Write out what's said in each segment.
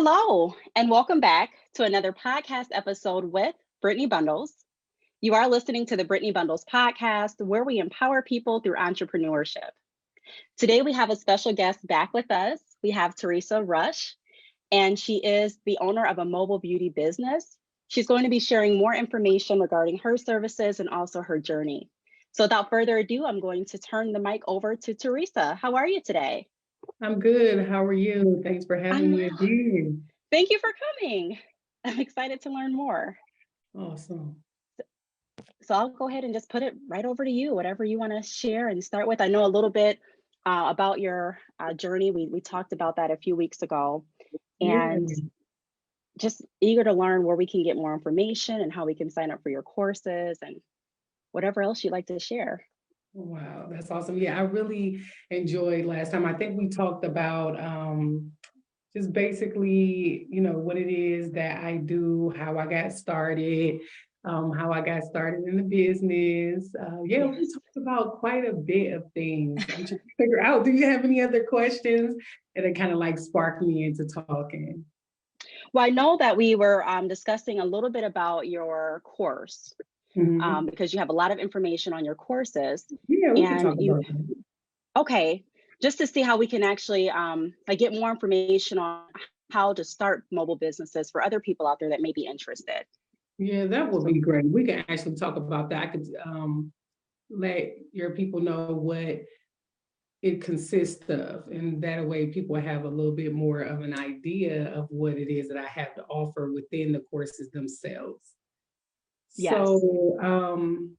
Hello, and welcome back to another podcast episode with Brittney Bundles. You are listening to the Brittney Bundles podcast, where we empower people through entrepreneurship. Today, we have a special guest back with us. We have Teresa Rush, and she is the owner of a mobile beauty business. She's going to be sharing more information regarding her services and also her journey. So, without further ado, I'm going to turn the mic over to Teresa. How are you today? I'm good. How are you? Thanks for having I'm me well. again. Thank you for coming. I'm excited to learn more. Awesome. So I'll go ahead and just put it right over to you, whatever you want to share and start with. I know a little bit about your journey. We talked about that a few weeks ago, Yeah. and just eager to learn where we can get more information and how we can sign up for your courses and whatever else you'd like to share. Wow, that's awesome. Yeah, I really enjoyed last time. I think we talked about just basically, what it is that I do, how I got started in the business. Yeah, we Yes. talked about quite a bit of things. I'm trying to figure out, do you have any other questions? And it kind of like sparked me into talking. Well, I know that we were discussing a little bit about your course Mhm. because you have a lot of information on your courses, Yeah, we could and talk you about that. okay, just to see how we can actually like get more information on how to start mobile businesses for other people out there that may be interested. Yeah, that would So be great. We can actually talk about that. I could let your people know what it consists of, and that way people have a little bit more of an idea of what it is that I have to offer within the courses themselves. yes. So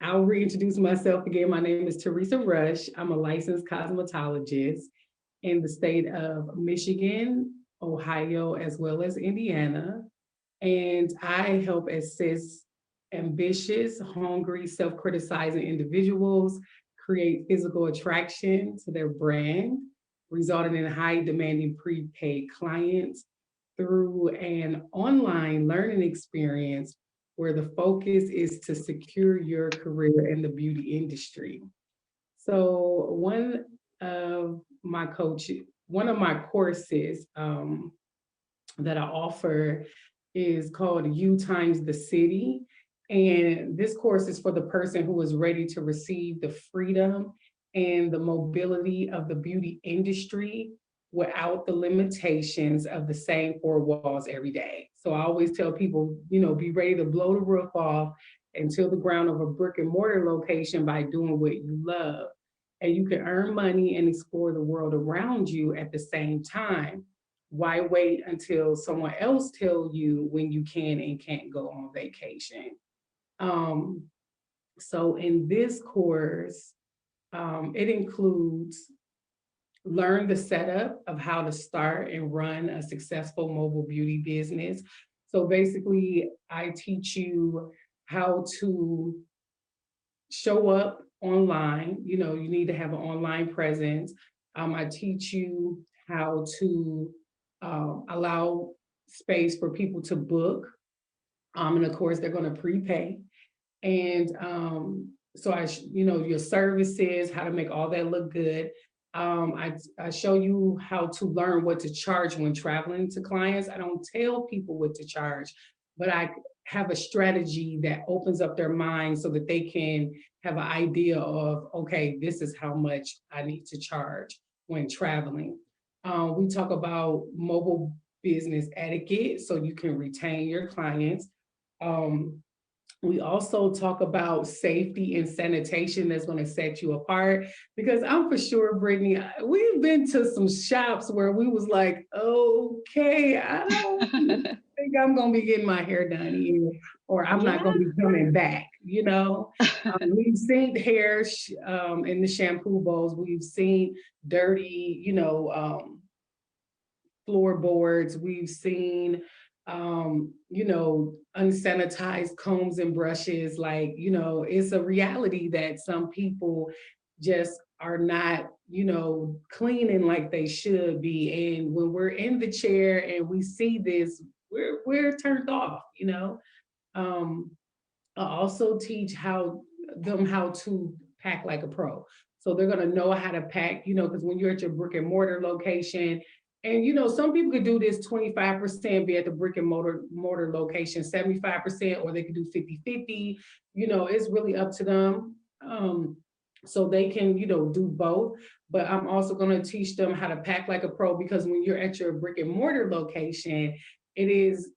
I'll reintroduce myself again. My name is Teresa Rush. I'm a licensed cosmetologist in the state of Michigan, Ohio, as well as Indiana. And I help assist ambitious, hungry, self criticizing individuals create physical attraction to their brand, resulting in high demanding prepaid clients through an online learning experience where the focus is to secure your career in the beauty industry. So, of one of my courses that I offer is called U times the city. And this course is for the person who is ready to receive the freedom and the mobility of the beauty industry without the limitations of the same four walls every day. So I always tell people, be ready to blow the roof off until the ground of a brick and mortar location by doing what you love. And you can earn money and explore the world around you at the same time. Why wait until someone else tell you when you can and can't go on vacation? Um, so in this course, it includes learn the setup of how to start and run a successful mobile beauty business. So basically, I teach you how to show up online. You need to have an online presence. I teach you how to allow space for people to book. And of course, they're going to prepay. And so your services, how to make all that look good. I show you how to learn what to charge when traveling to clients. I don't tell people what to charge, but I have a strategy that opens up their mind so that they can have an idea of, okay, this is how much I need to charge when traveling. We talk about mobile business etiquette so you can retain your clients. Um, we also talk about safety and sanitation that's going to set you apart because I'm for sure, Brittney, we've been to some shops where we was like, okay, I don't think I'm going to be getting my hair done here, or I'm not going Yeah. to be coming back. We've seen hair in the shampoo bowls. We've seen dirty, floorboards. We've seen, unsanitized combs and brushes. Like, it's a reality that some people just are not, cleaning like they should be. And when we're in the chair and we see this, we're turned off. Um, I also teach how to pack like a pro. So they're gonna know how to pack, because when you're at your brick and mortar location And some people could do this 25%, be at the brick and mortar location, 75%, or they could do 50-50. It's really up to them. So they can, do both. But I'm also going to teach them how to pack like a pro, because when you're at your brick and mortar location, it is,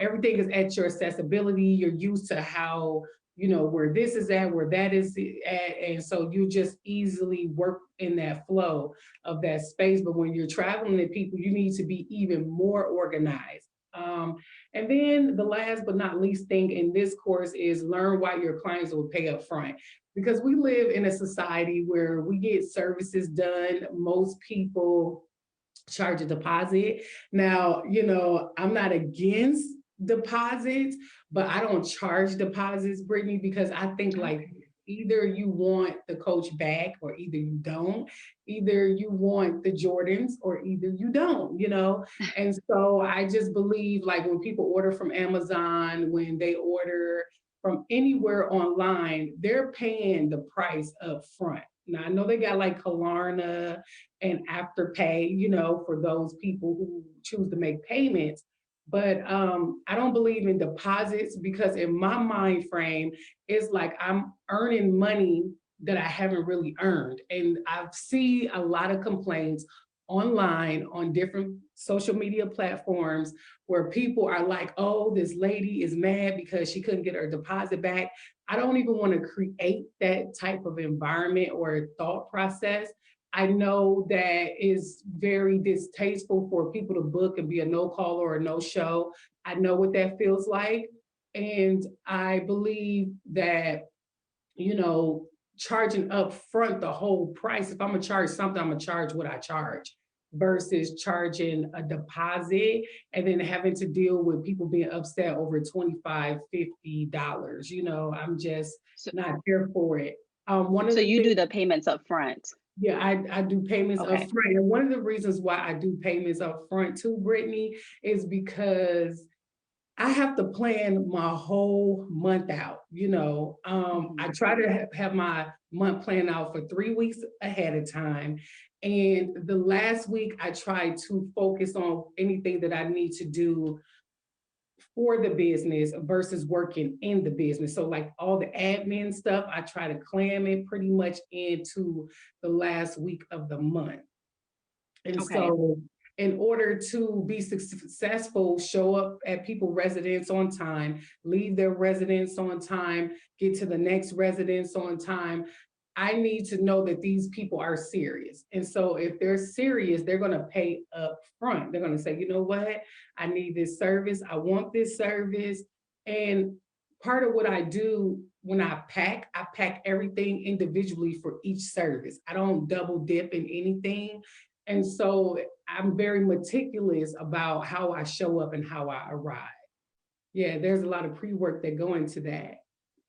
everything is at your accessibility. You're used to how, where this is at, where that is at. And so you just easily work in that flow of that space. But when you're traveling to people, you need to be even more organized. And then the last but not least thing in this course is learn why your clients will pay up front. Because we live in a society where we get services done. Most people charge a deposit. Now, I'm not against deposits, but I don't charge deposits, Brittney, because I think like either you want the coach back or either you don't. Either you want the Jordans or either you don't, And so I just believe like when people order from Amazon, when they order from anywhere online, they're paying the price up front. Now I know they got like Klarna and Afterpay, for those people who choose to make payments. But I don't believe in deposits, because in my mind frame, it's like I'm earning money that I haven't really earned. And I see a lot of complaints online on different social media platforms where people are like, oh, this lady is mad because she couldn't get her deposit back. I don't even want to create that type of environment or thought process. I know that is very distasteful for people to book and be a no call or a no show. I know what that feels like. And I believe that, charging up front the whole price, if I'm gonna charge something, I'm gonna charge what I charge versus charging a deposit and then having to deal with people being upset over $25, $50. I'm just So, not here for it. One of so the you do things the payments up front. Yeah, I do payments up Okay. front. And one of the reasons why I do payments up front too, Brittney, is because I have to plan my whole month out. I try to have my month planned out for 3 weeks ahead of time. And the last week, I try to focus on anything that I need to do for the business versus working in the business. So like all the admin stuff, I try to clam it pretty much into the last week of the month. And Okay. so in order to be successful, show up at people residence on time, leave their residence on time, get to the next residence on time. I need to know that these people are serious. And so if they're serious, they're going to pay up front. They're going to say, you know what? I need this service. I want this service. And part of what I do when I pack everything individually for each service. I don't double dip in anything. And so I'm very meticulous about how I show up and how I arrive. Yeah, there's a lot of pre-work that go into that.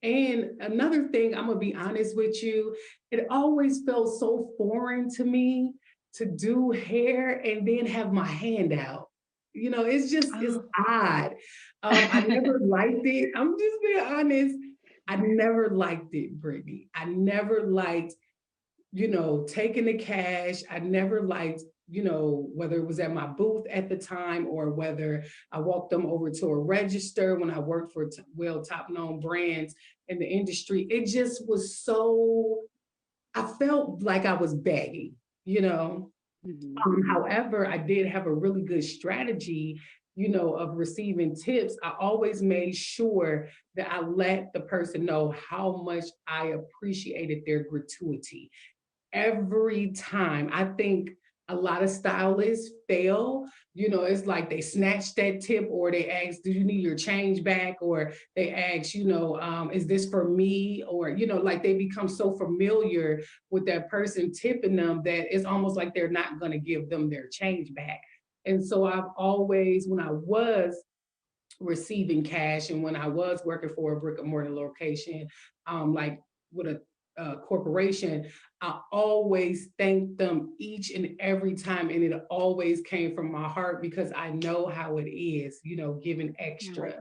And another thing, I'm gonna be honest with you, it always felt so foreign to me to do hair and then have my hand out. It's Oh. odd. I never liked it. I'm just being honest. I never liked it, Brittney. I never liked taking the cash. I never liked, whether it was at my booth at the time or whether I walked them over to a register when I worked for top known brands in the industry. It just was so, I felt like I was begging, However, I did have a really good strategy, of receiving tips. I always made sure that I let the person know how much I appreciated their gratuity every time. I think a lot of stylists fail. It's like they snatch that tip or they ask, do you need your change back? Or they ask, is this for me? Or, like they become so familiar with that person tipping them that it's almost like they're not going to give them their change back. And so I've always, when I was receiving cash and when I was working for a brick and mortar location, like with a corporation, I always thanked them each and every time. And it always came from my heart because I know how it is, giving extra.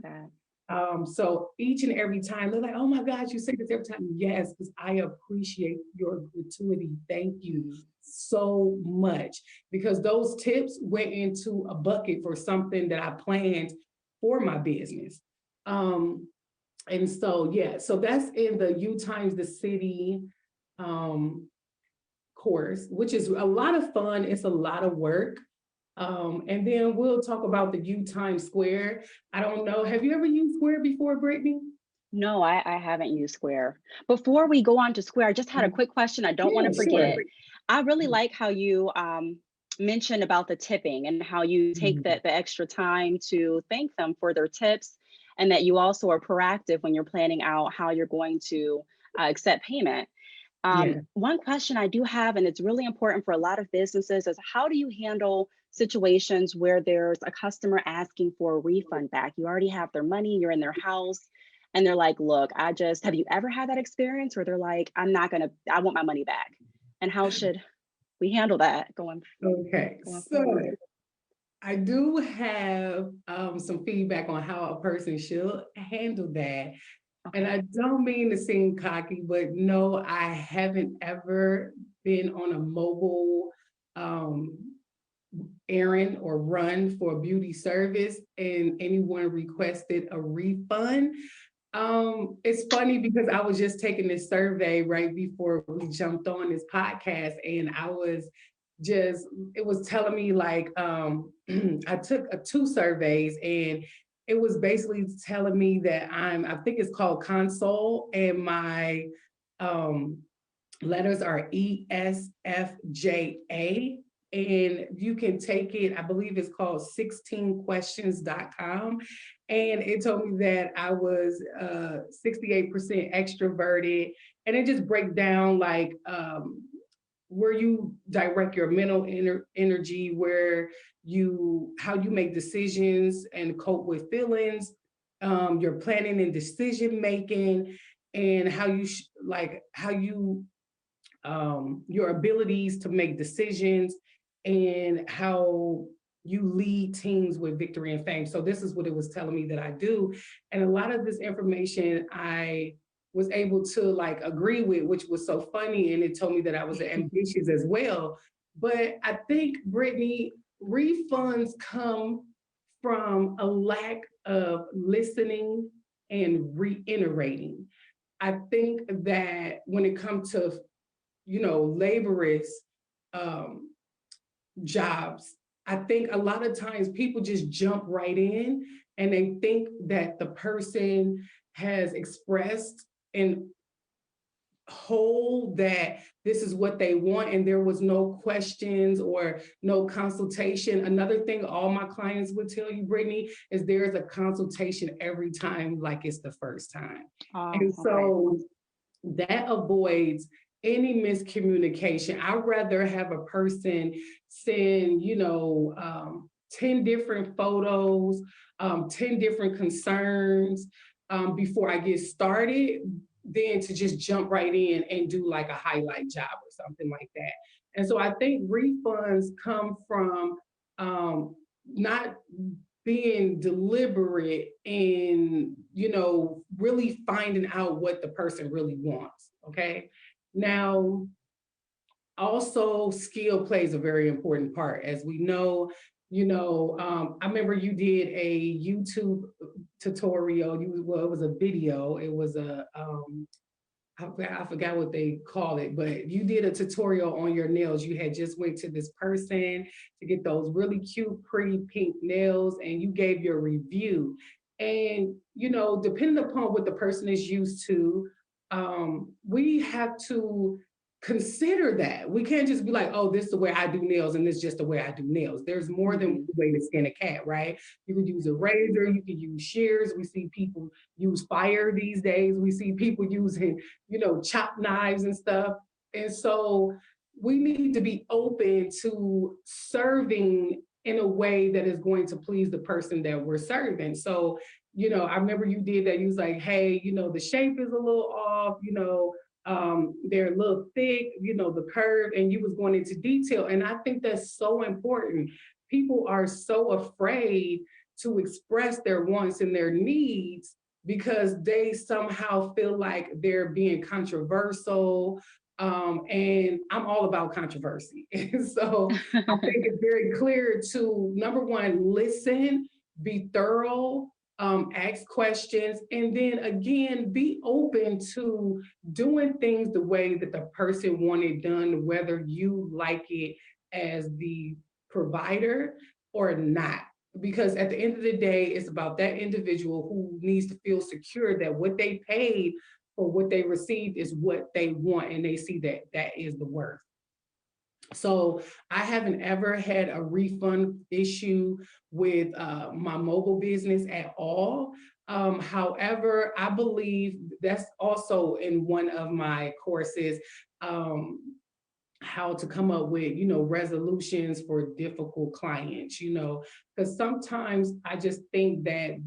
So each and every time they're like, oh my gosh, you say this every time. Yes, because I appreciate your gratuity. Thank you so much because those tips went into a bucket for something that I planned for my business. And so, yeah, so that's in the U times the city um, course, which is a lot of fun. It's a lot of work. And then we'll talk about the U Times Square. I don't know. Have you ever used Square before, Brittney? No, I haven't used Square. Before we go on to Square, I just had a quick question I don't want Yeah, to sure. forget. I really like how you mentioned about the tipping and how you take Mhm. the extra time to thank them for their tips, and that you also are proactive when you're planning out how you're going to accept payment. Yeah. One question I do have, and it's really important for a lot of businesses, is how do you handle situations where there's a customer asking for a refund back? You already have their money, you're in their house, and they're like, look, have you ever had that experience where they're like, I want my money back? And how should we handle that Okay. going So forward? I do have some feedback on how a person should handle that. And Okay. I don't mean to seem cocky, but no, I haven't ever been on a mobile um, errand or run for a beauty service and anyone requested a refund. It's funny because I was just taking this survey right before we jumped on this podcast, and it was telling me like I took two surveys, and it was basically telling me that I think it's called console, and my um letters are ESFJA. And you can take it, I believe it's called 16questions.com. And it told me that I was 68% extroverted. And it just breaks down like where you direct your mental energy, how you make decisions and cope with feelings, your planning and decision making, and how you your abilities to make decisions, and how you lead teams with victory and fame. So this is what it was telling me that I do. And a lot of this information I was able to like agree with, which was so funny. And it told me that I was ambitious as well. But I think, Brittney, refunds come from a lack of listening and reiterating. I think that when it comes to laborious um, jobs, I think a lot of times people just jump right in and they think that the person has expressed and whole that this is what they want and there was no questions or no consultation. Another thing all my clients would tell you, Brittney, is there's a consultation every time like it's the first time. Oh, And okay. so that avoids any miscommunication. I'd rather have a person send, 10 different photos, 10 different concerns before I get started than to just jump right in and do like a highlight job or something like that. And so I think refunds come from not being deliberate in really finding out what the person really wants. Okay, now also skill plays a very important part, as we know. I remember you did a YouTube tutorial. It was a video. It was I forgot what they call it, but you did a tutorial on your nails. You had just went to this person to get those really cute, pretty pink nails, and you gave your review. And depending upon what the person is used to, we have to consider that. We can't just be like, oh, this is the way I do nails, and this is just the way I do nails. There's more than Hmm. one way to skin a cat, right? You could use a razor, you could use shears. We see people use fire these days. We see people using chop knives and stuff. And so we need to be open to serving in a way that is going to please the person that we're serving. So, I remember you did that. You was like, hey, the shape is a little off, they're a little thick, the curve, and you was going into detail. And I think that's so important. People are so afraid to express their wants and their needs because they somehow feel like they're being controversial And I'm all about controversy. And so I think it's very clear to, number one, listen, be thorough, ask questions, and then again, be open to doing things the way that the person wanted done, whether you like it as the provider or not. Because at the end of the day, it's about that individual who needs to feel secure that what they paid for what they received is what they want, and they see that that is the worth. So I haven't ever had a refund issue with my mobile business at all. However, I believe that's also in one of my courses. How to come up with, resolutions for difficult clients, because sometimes I just think that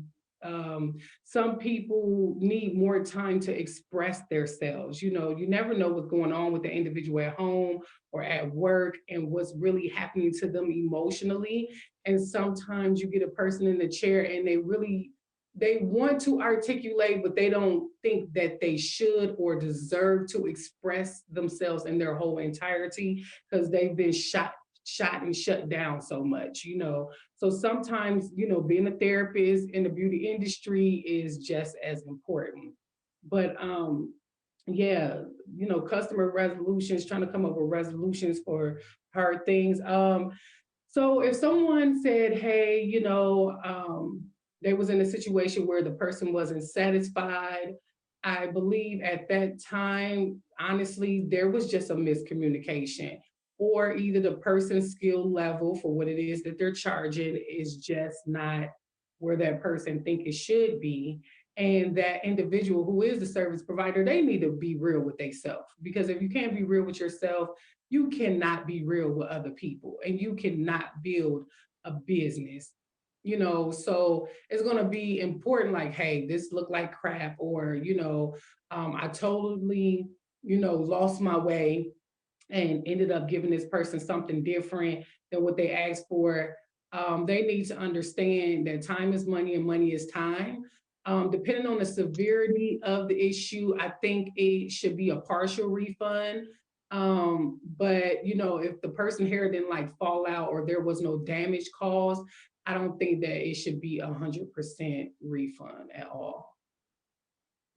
some people need more time to express themselves. You never know what's going on with the individual at home or at work and what's really happening to them emotionally. And sometimes you get a person in the chair and they want to articulate, but they don't think that they should or deserve to express themselves in their whole entirety because they've been shot and shut down so much. So sometimes, being a therapist in the beauty industry is just as important. But yeah, customer resolutions, trying to come up with resolutions for hard things. So if someone said, hey, they was in a situation where the person wasn't satisfied, I believe at that time, honestly, there was just a miscommunication, or either the person's skill level for what it is that they're charging is just not where that person think it should be. And that individual who is the service provider, they need to be real with themselves, because if you can't be real with yourself, you cannot be real with other people, and you cannot build a business. So it's going to be important, like, hey, this looked like crap, or I totally lost my way and ended up giving this person something different than what they asked for. They need to understand that time is money and money is time. Depending on the severity of the issue, I think it should be a partial refund. But if the person hair didn't like fall out or there was no damage caused, I don't think that it should be 100% refund at all.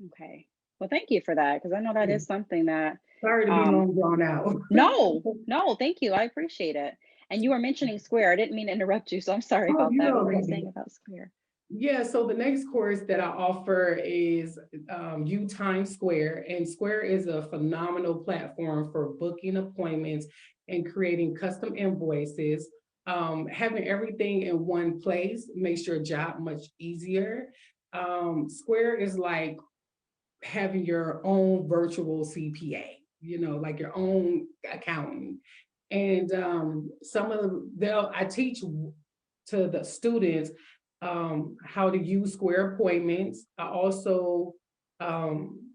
Okay. Well, thank you for that, because I know that Yeah. is something that, Sorry to be um, long drawn out. no, no, thank you. I appreciate it. And you were mentioning Square. I didn't mean to interrupt you, so I'm sorry Oh, about you that. What know, were you saying about Square? yeah, so the next course that I offer is U Times Square, and Square is a phenomenal platform for booking appointments and creating custom invoices. Having everything in one place makes your job much easier. Square is like having your own virtual CPA, like your own accountant. And some of I teach to the students how to use Square appointments. I also um,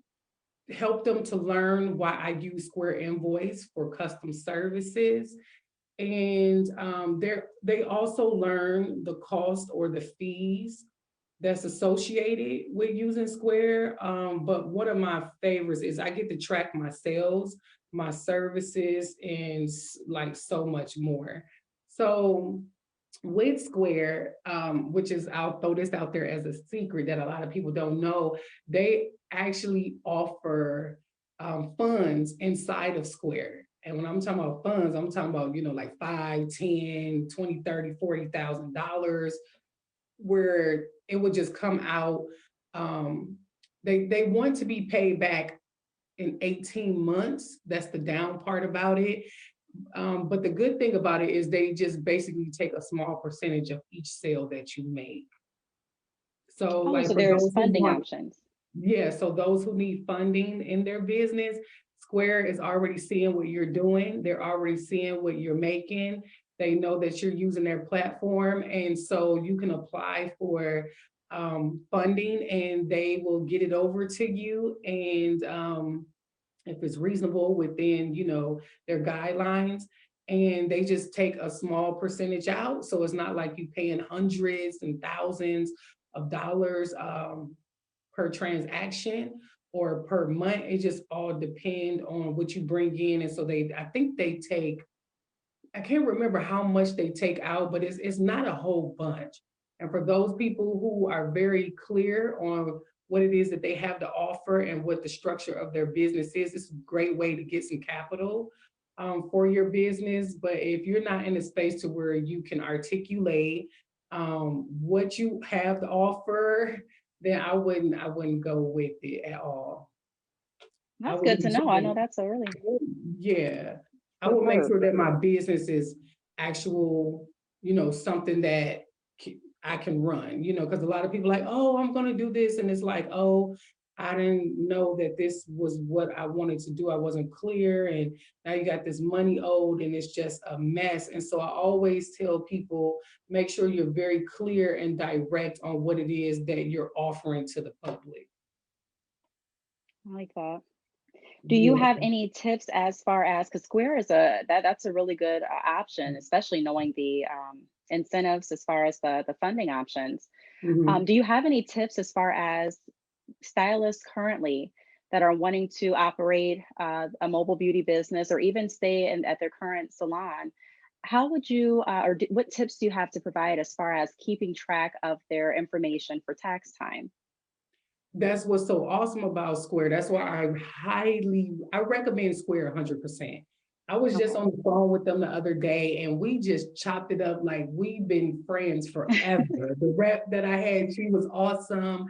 help them to learn why I use Square Invoice for custom services. And they also learn the cost or the fees that's associated with using Square. But one of my favorites is I get to track my sales, my services, and like so much more. So with Square, which is, I'll throw this out there as a secret that a lot of people don't know, they actually offer funds inside of Square. And when I'm talking about funds, I'm talking about, like 5, 10, 20, 30, $40,000, where it would just come out. Um, they want to be paid back in 18 months. That's the down part about it. But the good thing about it is they just basically take a small percentage of each sale that you make. So Oh, like so for there's those who funding want, options. yeah, so those who need funding in their business, Square is already seeing what you're doing. They're already seeing what you're making. They know that you're using their platform. And so you can apply for funding, and they will get it over to you. And if it's reasonable within, their guidelines, and they just take a small percentage out. So it's not like you paying hundreds and thousands of dollars per transaction. or per month. It just all depend on what you bring in. And so I think they take, I can't remember how much they take out, but it's not a whole bunch. And for those people who are very clear on what it is that they have to offer and what the structure of their business is, it's a great way to get some capital for your business. But if you're not in a space to where you can articulate what you have to offer, then I wouldn't go with it at all. I That's would good to make sure know. I know that, that's a really yeah, I good will make perk. sure that my business is actual, something that I can run, because a lot of people are like, oh, I'm going to do this. And it's like, oh, I didn't know that this was what I wanted to do. I wasn't clear. And now you got this money owed and it's just a mess. And so I always tell people, make sure you're very clear and direct on what it is that you're offering to the public. I like that. Do you Yeah. have any tips as far as, because Square is that's a really good option, especially knowing the incentives as far as the funding options. Mhm. Do you have any tips as far as stylists currently that are wanting to operate a mobile beauty business or even stay at their current salon? How would you, what tips do you have to provide as far as keeping track of their information for tax time? That's what's so awesome about Square. That's why I recommend Square 100%. I was just Okay. on the phone with them the other day and we just chopped it up like we've been friends forever. The rep that I had, she was awesome.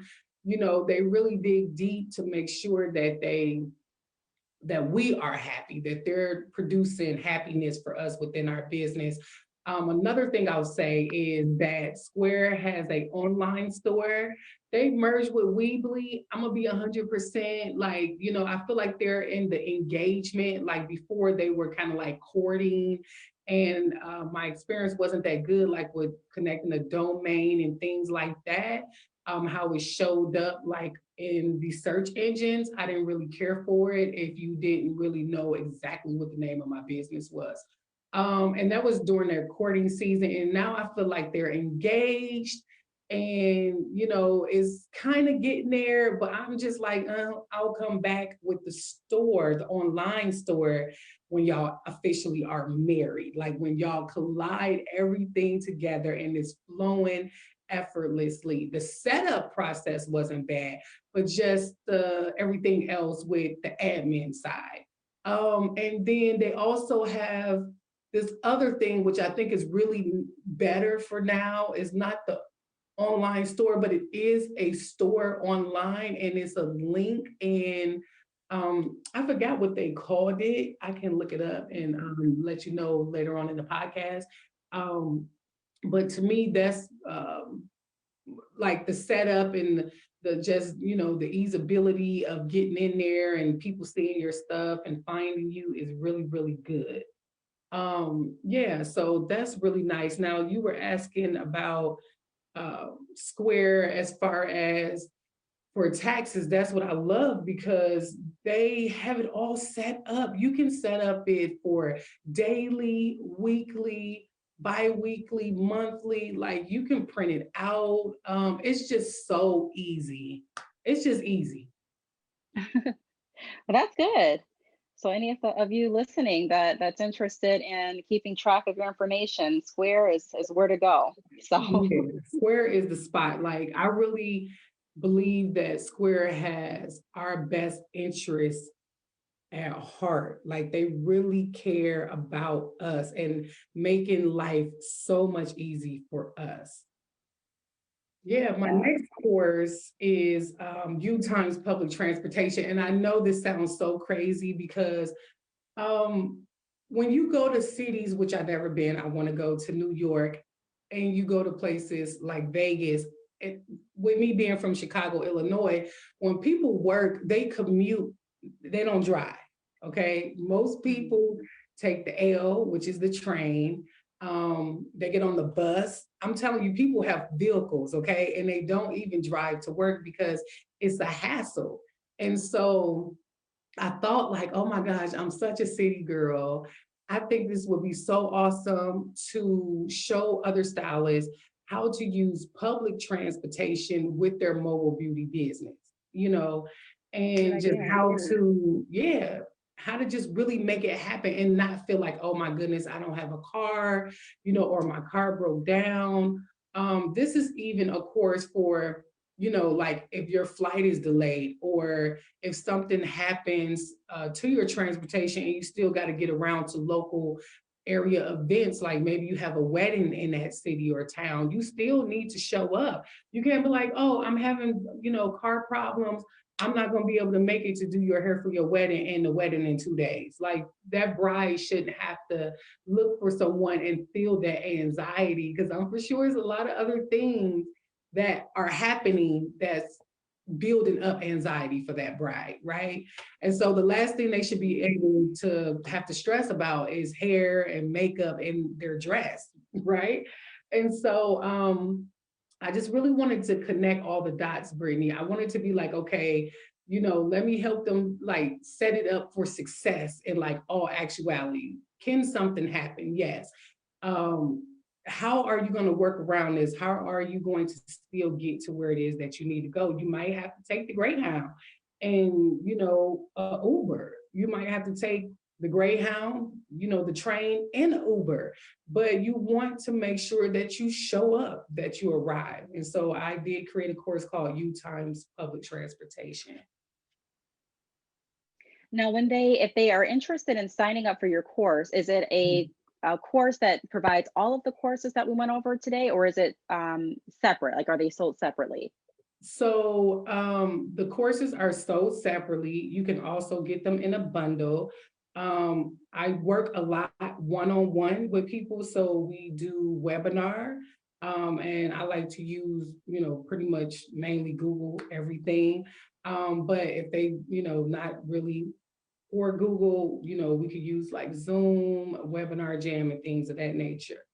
They really dig deep to make sure that we are happy, that they're producing happiness for us within our business. Another thing I'll say is that Square has a online store. They merged with Weebly. I'm gonna be 100% like, I feel like they're in the engagement. Like before, they were kind of like courting, and my experience wasn't that good, like with connecting a domain and things like that. How it showed up like in the search engines. I didn't really care for it if you didn't really know exactly what the name of my business was. And that was during their courting season. And now I feel like they're engaged and, is kind of getting there. But I'm just like, I'll come back with the store, the online store, when y'all officially are married, like when y'all collide everything together and it's flowing effortlessly. The setup process wasn't bad, but just everything else with the admin side. And then they also have this other thing, which I think is really better for now, is not the online store, but it is a store online and it's a link. And I forgot what they called it. I can look it up and let you know later on in the podcast. Um, but to me, that's like the setup and the just the easeability of getting in there and people seeing your stuff and finding you is really really good. Yeah, so that's really nice. Now you were asking about Square as far as for taxes. That's what I love because they have it all set up. You can set up it for daily, weekly, bi-weekly, monthly. Like you can print it out. It's just so easy. It's just easy. Well, that's good. So any of you listening that's interested in keeping track of your information, Square is where to go. So Yeah, Square is the spot. Like I really believe that Square has our best interests at heart. Like they really care about us and making life so much easy for us. I Yeah, like my that. next course is U Times Public Transportation. And I know this sounds so crazy because um, when you go to cities, which I've never been, I want to go to New York, and you go to places like Vegas. It, with me being from Chicago, Illinois, when people work, they commute, they don't drive. Okay. Most Mhm. people take the L, which is the train. They get on the bus. I'm telling you, people have vehicles, okay, and they don't even drive to work because it's a hassle. And so I thought like, oh my gosh, I'm such a city girl. I think this would be so awesome to show other stylists how to use public transportation with their mobile beauty business, you know. Good and just idea. how to just really make it happen and not feel like, oh my goodness, I don't have a car, or my car broke down. This is even a course for, like if your flight is delayed or if something happens to your transportation and you still got to get around to local area events, like maybe you have a wedding in that city or town, you still need to show up. You can't be like, oh, I'm having, car problems, I'm not going to be able to make it to do your hair for your wedding and the wedding in 2 days. Like that bride shouldn't have to look for someone and feel that anxiety, because I'm for sure there's a lot of other things that are happening that's building up anxiety for that bride, right? And so the last thing they should be able to have to stress about is hair and makeup and their dress, right? And so I just really wanted to connect all the dots, Brittney. I wanted to be like, okay, let me help them like set it up for success in like all actuality. Can something happen? Yes. Um, how are you going to work around this? How are you going to still get to where it is that you need to go? You might have to take the Greyhound and, Uber. You might have to take the Greyhound, the train and the Uber, but you want to make sure that you show up, that you arrive. And so I did create a course called U Times Public Transportation. Now, if they are interested in signing up for your course, is it a course that provides all of the courses that we went over today, or is it separate? Like, are they sold separately? So the courses are sold separately. You can also get them in a bundle. I work a lot one-on-one with people, so we do webinar, and I like to use, pretty much mainly Google everything. But if they, not really for Google, we could use like Zoom, Webinar Jam, and things of that nature.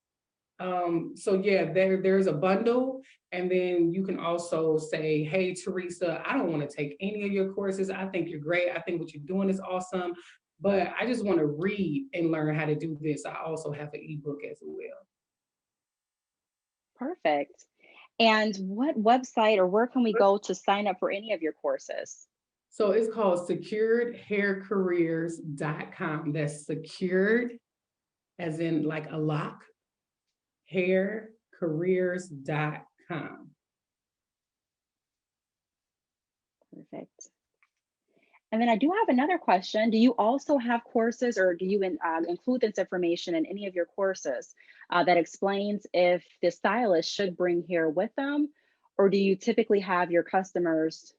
So yeah, there's a bundle, and then you can also say, hey, Teresa, I don't want to take any of your courses. I think you're great. I think what you're doing is awesome, but I just want to read and learn how to do this. I also have an ebook as well. Perfect. And what website or where can we go to sign up for any of your courses? So it's called securedhaircareers.com. That's secured as in like a lock, haircareers.com. Perfect. And then I do have another question. Do you also have courses, or do you include this information in any of your courses that explains if the stylist should bring hair with them, or do you typically have your customers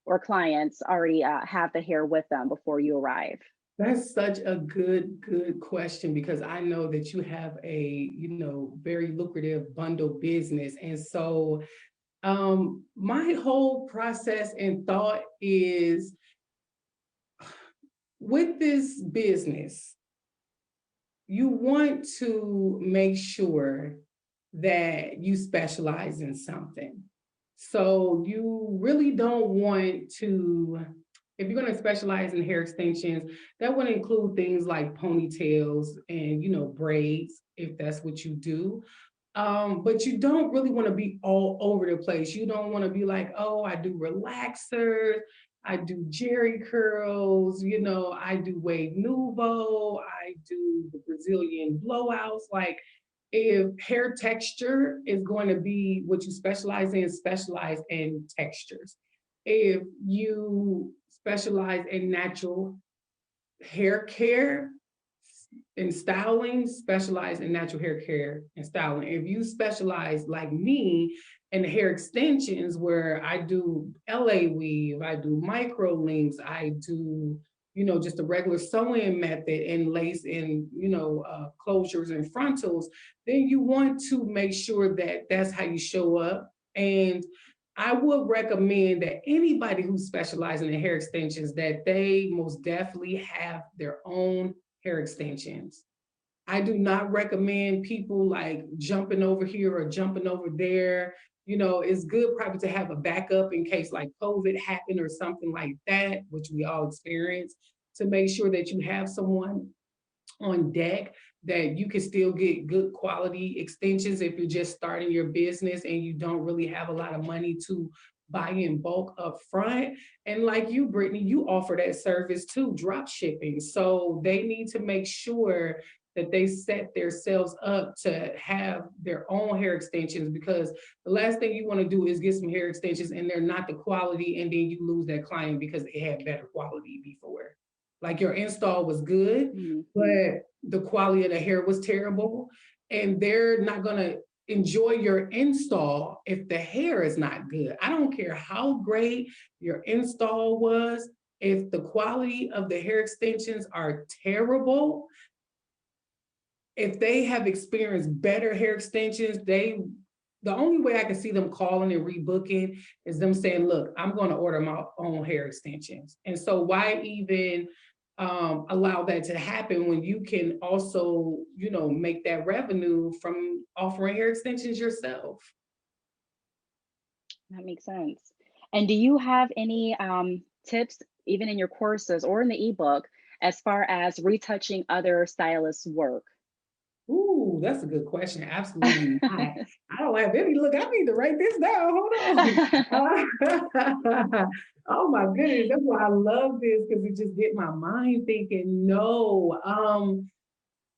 or clients already have the hair with them before you arrive? That's such a good question, because I know that you have a, very lucrative bundle business. And so my whole process and thought is, with this business, you want to make sure that you specialize in something. So you really don't want to, if you're going to specialize in hair extensions, that would include things like ponytails and, braids, if that's what you do. But you don't really want to be all over the place. You don't want to be like, oh, I do relaxers, I do jerry curls, I do wave nouveau, I do the Brazilian blowouts. Like, if hair texture is going to be what you specialize in textures. If you specialize in natural hair care and styling, specialize in natural hair care and styling. If you specialize like me in hair extensions, where I do LA weave, I do micro links, I do, just a regular sewing method and lace and, closures and frontals, then you want to make sure that that's how you show up. And I would recommend that anybody who specializes in hair extensions, that they most definitely have their own hair extensions. I do not recommend people like jumping over here or jumping over there. It's good probably to have a backup in case like COVID happened or something like that, which we all experience, to make sure that you have someone on deck that you can still get good quality extensions if you're just starting your business and you don't really have a lot of money to buy in bulk up front. And like you, Brittney, you offer that service too, drop shipping. So they need to make sure that they set themselves up to have their own hair extensions, because the last thing you want to do is get some hair extensions and they're not the quality, and then you lose that client because it had better quality before. Like your install was good, but the quality of the hair was terrible, and they're not going to enjoy your install if the hair is not good. I don't care how great your install was. If the quality of the hair extensions are terrible, if they have experienced better hair extensions, the only way I can see them calling and rebooking is them saying, look, I'm going to order my own hair extensions. And so why even allow that to happen when you can also, make that revenue from offering hair extensions yourself? That makes sense. And do you have any tips, even in your courses or in the ebook, as far as retouching other stylists' work? Ooh, that's a good question. Absolutely not. I don't have any. Look, I need to write this down. Hold on. Oh my goodness, that's why I love this, because it just get my mind thinking. No,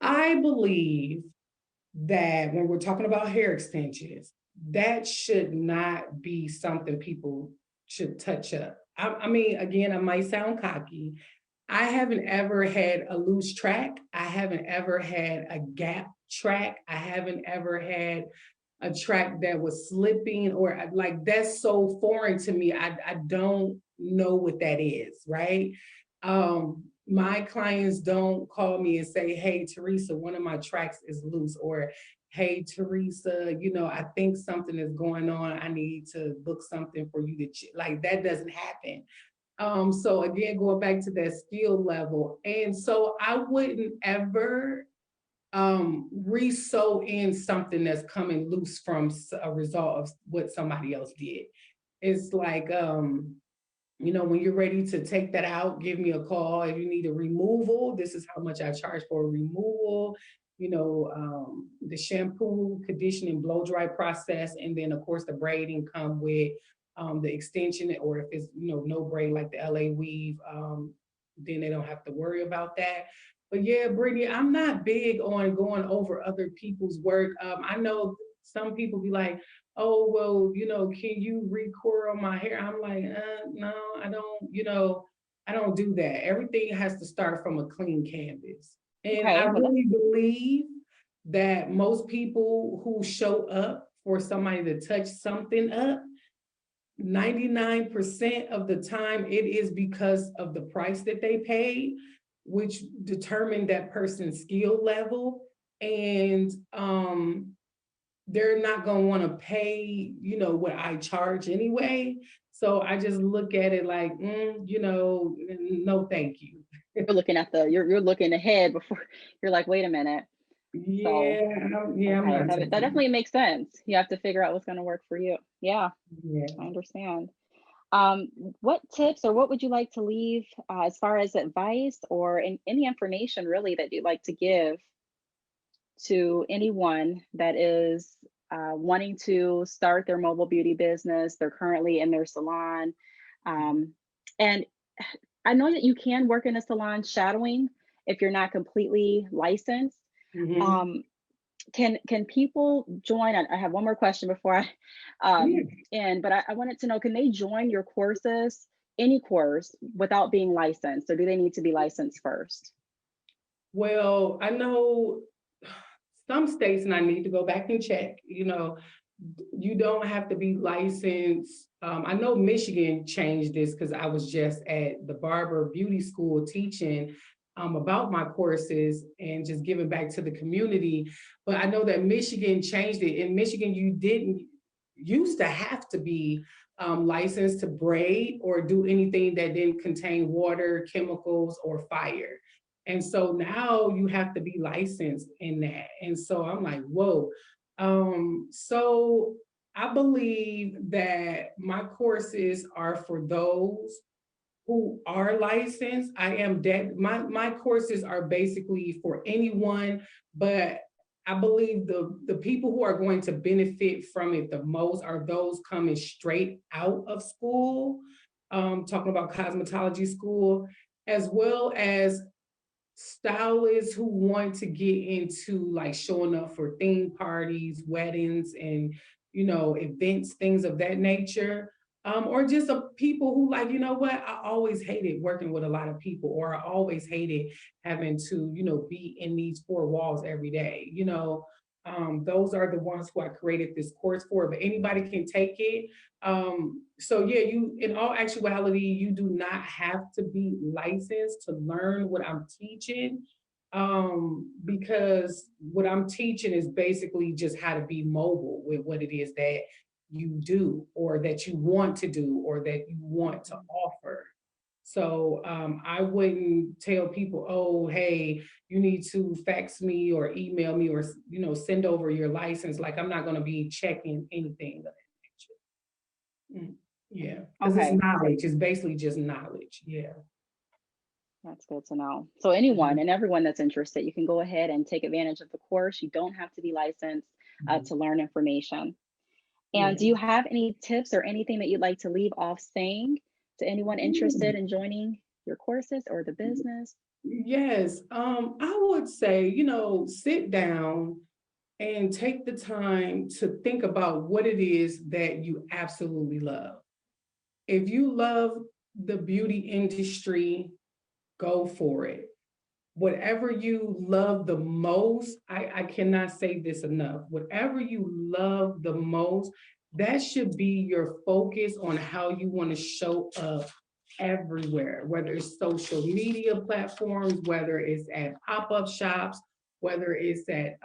I believe that when we're talking about hair extensions, that should not be something people should touch up. I mean, again, I might sound cocky. I haven't ever had a loose track. I haven't ever had a gap track. I haven't ever had a track that was slipping, or like, that's so foreign to me. I don't know what that is, right? My clients don't call me and say, hey, Teresa, one of my tracks is loose, or hey, Teresa, I think something is going on. I need to book something for you to like, that doesn't happen. So again, going back to that skill level. And so I wouldn't ever re-sew in something that's coming loose from a result of what somebody else did. It's like, when you're ready to take that out, give me a call. If you need a removal, this is how much I charge for a removal. The shampoo, conditioning, blow dry process, and then of course the braiding come with the extension, or if it's no braid like the LA weave, then they don't have to worry about that. But yeah, Brittney, I'm not big on going over other people's work. I know some people be like, oh, well, can you recoil my hair? I'm like, no, I don't, I don't do that. Everything has to start from a clean canvas. And I Okay, well, really believe that most people who show up for somebody to touch something up, 99% of the time, it is because of the price that they paid, which determined that person's skill level. And they're not going to want to pay, what I charge anyway. So I just look at it like, no, thank you. you're looking at you're looking ahead before you're like, wait a minute. So, Yeah, I'm okay, not that taking. definitely makes sense. You have to figure out what's going to work for you. Yeah, Yeah. I understand. Um, what tips or what would you like to leave as far as advice or any information really that you'd like to give to anyone that is wanting to start their mobile beauty business? They're currently in their salon. And I know that you can work in a salon shadowing if you're not completely licensed. Mhm. Um, can people join? I have one more question before I Yeah. end, but I wanted to know, can they join your courses, any course, without being licensed, or do they need to be licensed first? Well, I know some states, and I need to go back and check, you don't have to be licensed. I know Michigan changed this because I was just at the barber beauty school teaching about my courses and just giving back to the community. But I know that Michigan changed it. In Michigan, you didn't used to have to be licensed to braid or do anything that didn't contain water, chemicals, or fire. And so now you have to be licensed in that. And so I'm like, whoa. So I believe that my courses are for those who are licensed. I am dead. My courses are basically for anyone, but I believe the people who are going to benefit from it the most are those coming straight out of school, talking about cosmetology school, as well as stylists who want to get into like showing up for theme parties, weddings, and events, things of that nature. Or just people who like, you know what, I always hated working with a lot of people, or I always hated having to, be in these four walls every day. Those are the ones who I created this course for, but anybody can take it. So yeah, you, in all actuality, you do not have to be licensed to learn what I'm teaching. Because what I'm teaching is basically just how to be mobile with what it is that you do, or that you want to do, or that you want to offer. So I wouldn't tell people, oh, hey, you need to fax me or email me, or send over your license. Like, I'm not going to be checking anything of that nature. Yeah, because it's Okay, knowledge. It's basically just knowledge. Yeah. that's good to know. So anyone and everyone that's interested, you can go ahead and take advantage of the course. You don't have to be licensed Mhm. to learn information. And do Yeah. you have any tips or anything that you'd like to leave off saying to anyone interested in joining your courses or the business? Yes. I would say, sit down and take the time to think about what it is that you absolutely love. If you love the beauty industry, go for it. Whatever you love the most, I cannot say this enough. Whatever you love the most, that should be your focus on how you want to show up everywhere, whether it's social media platforms, whether it's at pop-up shops, whether it's at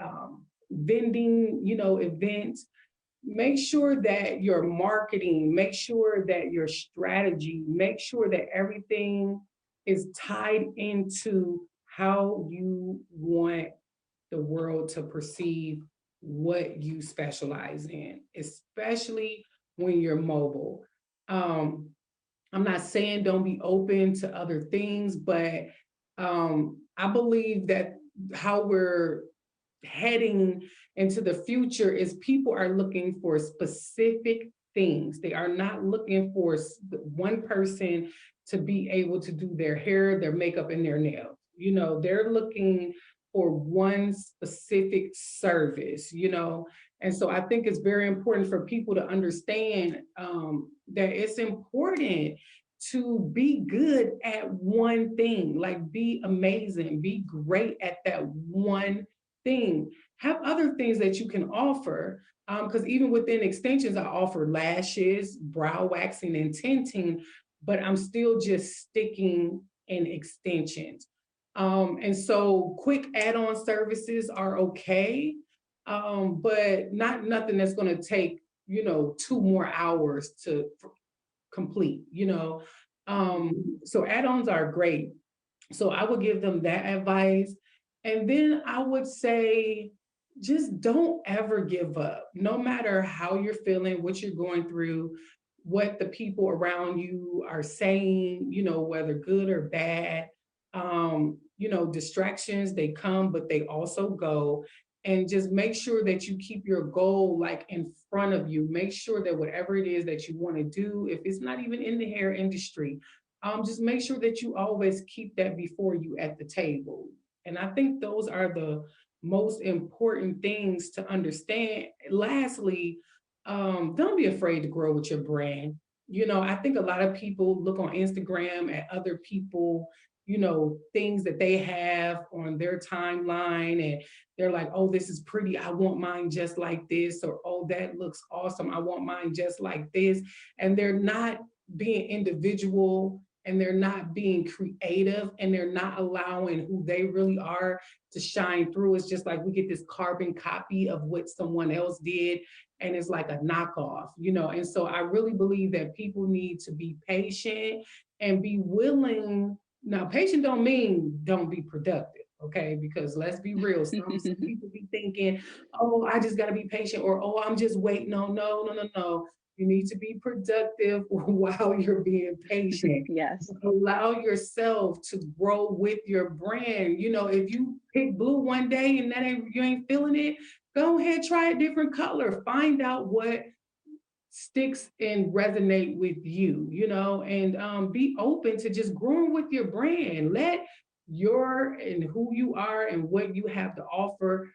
vending, events. Make sure that your marketing, make sure that your strategy, make sure that everything is tied into how you want the world to perceive what you specialize in, especially when you're mobile. Um, I'm not saying don't be open to other things, but I believe that how we're heading into the future is people are looking for specific things. They are not looking for one person to be able to do their hair, their makeup, and their nails. They're looking for one specific service, And so I think it's very important for people to understand that it's important to be good at one thing, like be amazing, be great at that one thing. Have other things that you can offer. Because even within extensions, I offer lashes, brow waxing, and tinting, but I'm still just sticking in extensions. And so quick add-on services are okay, but not nothing that's going to take 2 more hours to complete. So add-ons are great. So I would give them that advice. And then I would say, just don't ever give up, no matter how you're feeling, what you're going through, what the people around you are saying, whether good or bad. Distractions, they come, but they also go. And just make sure that you keep your goal like in front of you. Make sure that whatever it is that you want to do, if it's not even in the hair industry, just make sure that you always keep that before you at the table. And I think those are the most important things to understand. Lastly, don't be afraid to grow with your brand. I think a lot of people look on Instagram at other people, things that they have on their timeline, and they're like, oh, this is pretty. I want mine just like this. Or, oh, that looks awesome. I want mine just like this. And they're not being individual, and they're not being creative, and they're not allowing who they really are to shine through. It's just like we get this carbon copy of what someone else did, and it's like a knockoff. And so I really believe that people need to be patient and be willing. Now, patient don't mean don't be productive, okay? Because let's be real, some people be thinking, oh, I just got to be patient, or oh, I'm just waiting. No, no, no, no, no. You need to be productive while you're being patient. Yes. Allow yourself to grow with your brand. You know, if you pick blue one day and you ain't feeling it, go ahead, try a different color. Find out what sticks and resonate with you, you know, and be open to just growing with your brand. Let your and who you are and what you have to offer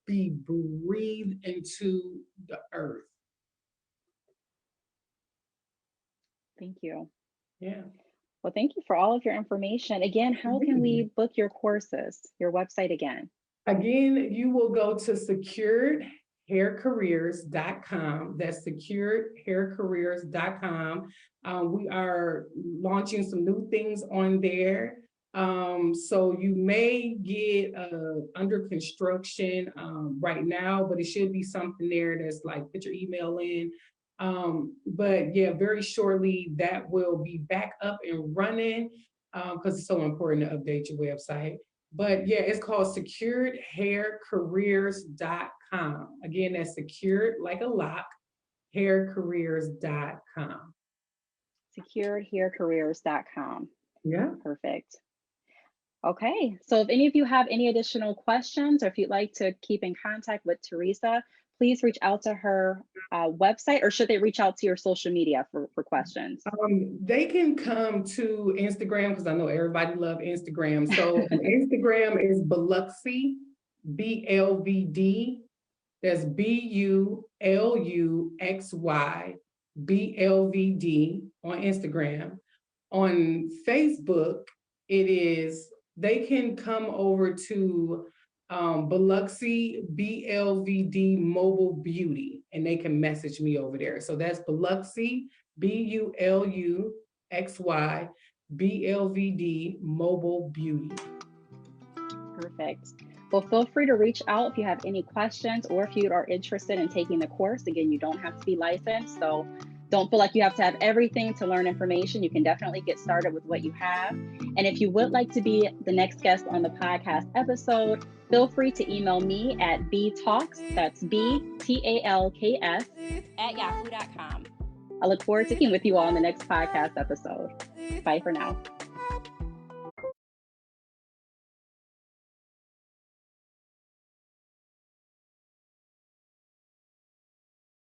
be breathed into the earth. Thank you. Yeah. Well, thank you for all of your information. Again, how can we book your courses, your website again? Again, you will go to securedhaircareers.com. That's securedhaircareers.com. We are launching some new things on there. So you may get under construction right now, but it should be something there that's like put your email in. But yeah, very shortly that will be back up and running because it's so important to update your website. But yeah, it's called securedhaircareers.com. Again, that's secured like a lock, haircareers.com. Securedhaircareers.com. Yeah. Perfect. Okay, so if any of you have any additional questions or if you'd like to keep in contact with Teresa, please reach out to her website, or should they reach out to your social media for questions? They can come to Instagram because I know everybody loves Instagram. So Instagram is Bluxy, BLVD. That's BULUXY, BLVD on Instagram. On Facebook, they can come over to Biloxi BLVD Mobile Beauty, and they can message me over there. So that's Biloxi BULUXY BLVD Mobile Beauty. Perfect. Well, feel free to reach out if you have any questions or if you are interested in taking the course. Again, you don't have to be licensed, so don't feel like you have to have everything to learn information. You can definitely get started with what you have. And if you would like to be the next guest on the podcast episode, feel free to email me at Btalks, that's BTALKS, @yahoo.com. I look forward to speaking with you all on the next podcast episode. Bye for now.